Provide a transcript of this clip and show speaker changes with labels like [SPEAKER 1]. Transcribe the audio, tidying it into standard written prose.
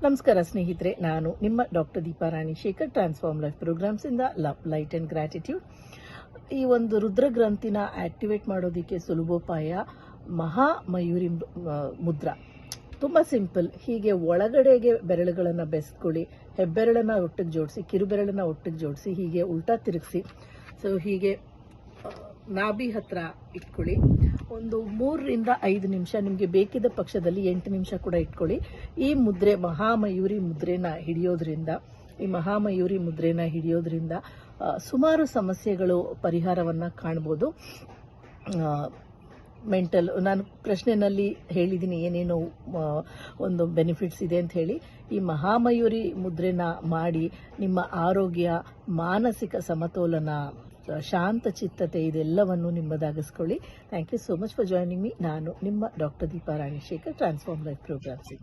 [SPEAKER 1] ನಮಸ್ಕಾರ ಸ್ನೇಹಿತರೆ, ನಾನು ನಿಮ್ಮ doctor Deepa Ranishekhar, transform life programmes ಇಂದ ಲವ್, ಲೈಟ್ ಅಂಡ್ ಗ್ರಾಟಿಟ್ಯೂಡ್. ಈ ಒಂದು ರುದ್ರ ಗ್ರಂಥಿನ ಆಕ್ಟಿವೇಟ್ ಮಾಡೋದಕ್ಕೆ ಸುಲಭೋಪಾಯ ಮಹಾಮಯೂರಿ ಮುದ್ರಾ. ತುಂಬ ಸಿಂಪಲ್. ಹೀಗೆ ಒಳಗಡೆಗೆ ಬೆರಳುಗಳನ್ನು ಬೆಸ್ಕೊಳ್ಳಿ, ಹೆಬ್ಬೆರಳನ್ನು ಒಟ್ಟಿಗೆ ಜೋಡಿಸಿ, ಕಿರುಬೆರಳನ್ನು ಒಟ್ಟಿಗೆ ಜೋಡಿಸಿ, ಹೀಗೆ ಉಲ್ಟಾ ತಿರುಗಿಸಿ. ಸೊ ಹೀಗೆ ನಾಭಿ ಹತ್ರ ಇಟ್ಕೊಳ್ಳಿ. ಒಂದು 3 ರಿಂದ 5 ನಿಮಿಷ, ನಿಮಗೆ ಬೇಕಿದ್ದ ಪಕ್ಷದಲ್ಲಿ 8 ನಿಮಿಷ ಕೂಡ ಇಟ್ಕೊಳ್ಳಿ. ಈ ಮುದ್ರೆ ಮಹಾಮಯೂರಿ ಮುದ್ರೆನ ಹಿಡಿಯೋದ್ರಿಂದ ಸುಮಾರು ಸಮಸ್ಯೆಗಳು ಪರಿಹಾರವನ್ನು ಕಾಣ್ಬೋದು. ಮೆಂಟಲ್, ನಾನು ಪ್ರಶ್ನೆಯಲ್ಲಿ ಹೇಳಿದ್ದೀನಿ ಏನೇನು ಒಂದು ಬೆನಿಫಿಟ್ಸ್ ಇದೆ ಅಂತ ಹೇಳಿ. ಈ ಮಹಾಮಯೂರಿ ಮುದ್ರೆನ ಮಾಡಿ ನಿಮ್ಮ ಆರೋಗ್ಯ, ಮಾನಸಿಕ ಸಮತೋಲನ, ಶಾಂತ ಚಿತ್ತತೆ ಇದೆಲ್ಲವನ್ನು ನಿಮ್ಮದಾಗಿಸ್ಕೊಳ್ಳಿ. Thank you so much for joining me. ನಾನು ನಿಮ್ಮ doctor Deepa Ranishekhar, transform life programmes.